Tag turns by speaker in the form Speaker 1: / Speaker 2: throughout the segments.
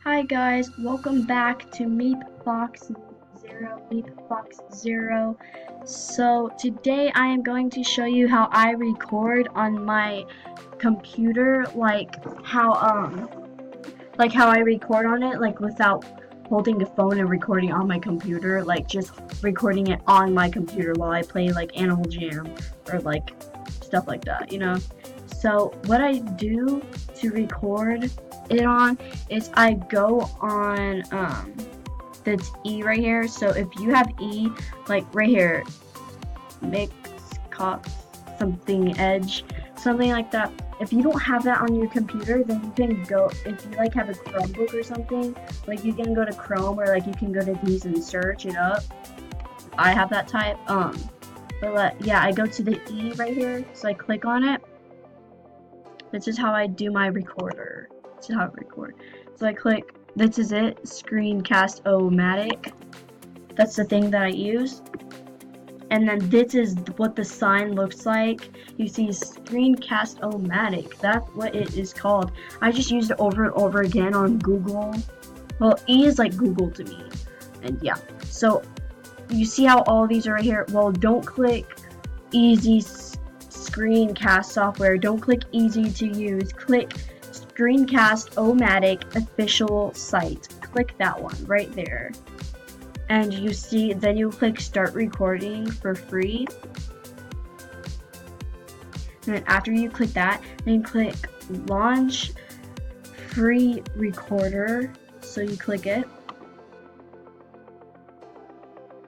Speaker 1: Hi guys, welcome back to Meep Fox Zero. So today I am going to show you how I record on my computer, like how I record on it, like without holding the phone and recording on my computer, like just recording it on my computer while I play like Animal Jam or like stuff like that. So what I do to record it on is I go on that's E right here. So if you have E, like right here, mix cox something edge, something like that. If you don't have that on your computer, then you can go, if you like have a Chromebook or something, like you can go to Chrome, or like you can go to these and search it up. I have that type. Yeah, I go to the E right here, so I click on it. This is how I do my recorder. This is how I record. So I click, this is it, Screencast-O-Matic. That's the thing that I use. And then this is what the sign looks like. You see Screencast-O-Matic. That's what it is called. I just used it over and over again on Google. Well, E is like Google to me. And yeah. So you see how all these are right here? Well, don't click easy screencast software. Don't click easy to use. Click Screencast-O-Matic official site. Click that one right there. And you see, then you click start recording for free. And then after you click that, then click launch free recorder. So you click it.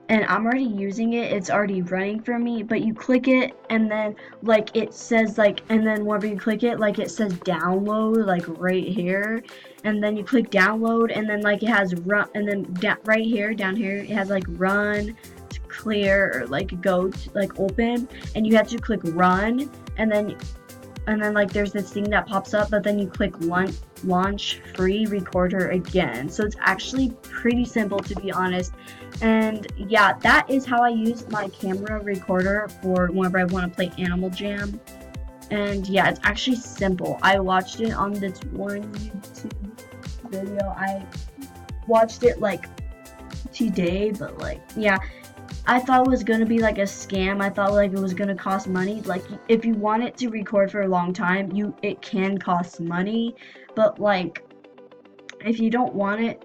Speaker 1: And I'm already using it, it's already running for me, but you click it and then like it says like, and then whenever you click it, like it says download like right here, and then you click download, and then like it has run, and then right here, down here, it has like run, to clear, or like go to like open, and you have to click run, and then like there's this thing that pops up, but then you click launch free recorder again. So it's actually pretty simple, to be honest. And yeah, that is how I use my camera recorder for whenever I want to play Animal Jam. And yeah, it's actually simple. I watched it on this one YouTube video. I watched it like today, but like yeah, I thought it was gonna be like a scam. I thought like it was gonna cost money. Like if you want it to record for a long time, it can cost money. But like if you don't want it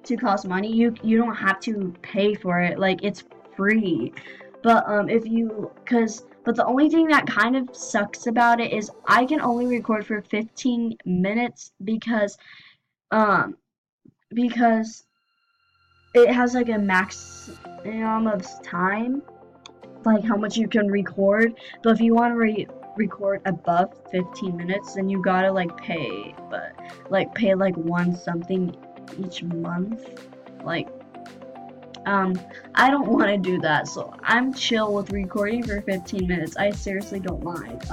Speaker 1: to cost money, you don't have to pay for it. Like it's free. But but the only thing that kind of sucks about it is I can only record for 15 minutes because um because it has like a maximum of time, like how much you can record. But if you want to record above 15 minutes, then you gotta like pay, but like pay like one something each month. Like I don't want to do that, so I'm chill with recording for 15 minutes. I seriously don't mind.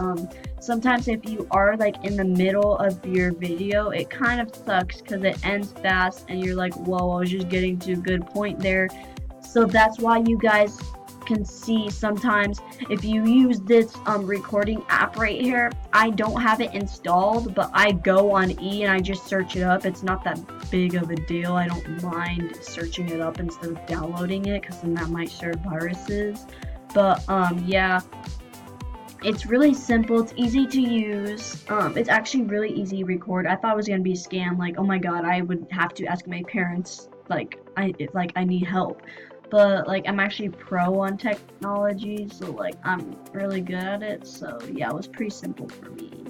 Speaker 1: Sometimes if you are like in the middle of your video, it kind of sucks because it ends fast and you're like, whoa, I was just getting to a good point there. So that's why you guys can see sometimes if you use this recording app right here, I don't have it installed, but I go on E and I just search it up. It's not that big of a deal. I don't mind searching it up instead of downloading it, because then that might share viruses. But yeah, it's really simple. It's easy to use. It's actually really easy to record. I thought it was gonna be a scam. Like, oh my god, I would have to ask my parents. Like, I need help. But like I'm actually pro on technology, so like I'm really good at it. So yeah, it was pretty simple for me.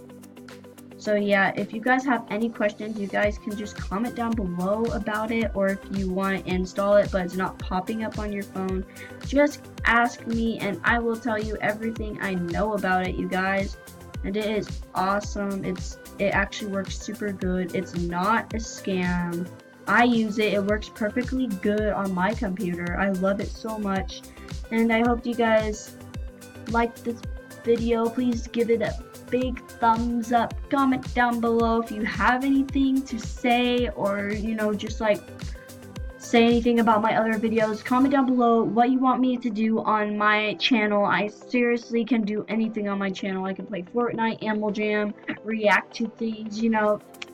Speaker 1: So yeah, if you guys have any questions, you guys can just comment down below about it, or if you want to install it but it's not popping up on your phone, just ask me and I will tell you everything I know about it, you guys. And it is awesome. It actually works super good. It's not a scam. I use it. It works perfectly good on my computer. I love it so much. And I hope you guys liked this video. Please give it a big thumbs up. Comment down below if you have anything to say, or just like say anything about my other videos. Comment down below what you want me to do on my channel. I seriously can do anything on my channel. I can play Fortnite, Animal Jam, react to things,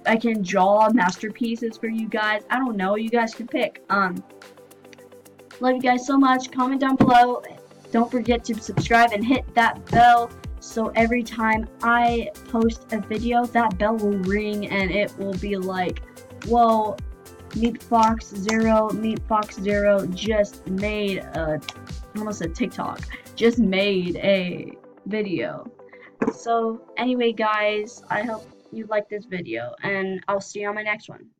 Speaker 1: I can draw masterpieces for you guys. I don't know, you guys can pick. Love you guys so much. Comment down below. Don't forget to subscribe and hit that bell so every time I post a video, that bell will ring and it will be like, whoa, Meat Fox Zero just made almost a TikTok, just made a video. So anyway guys, I hope you like this video and I'll see you on my next one.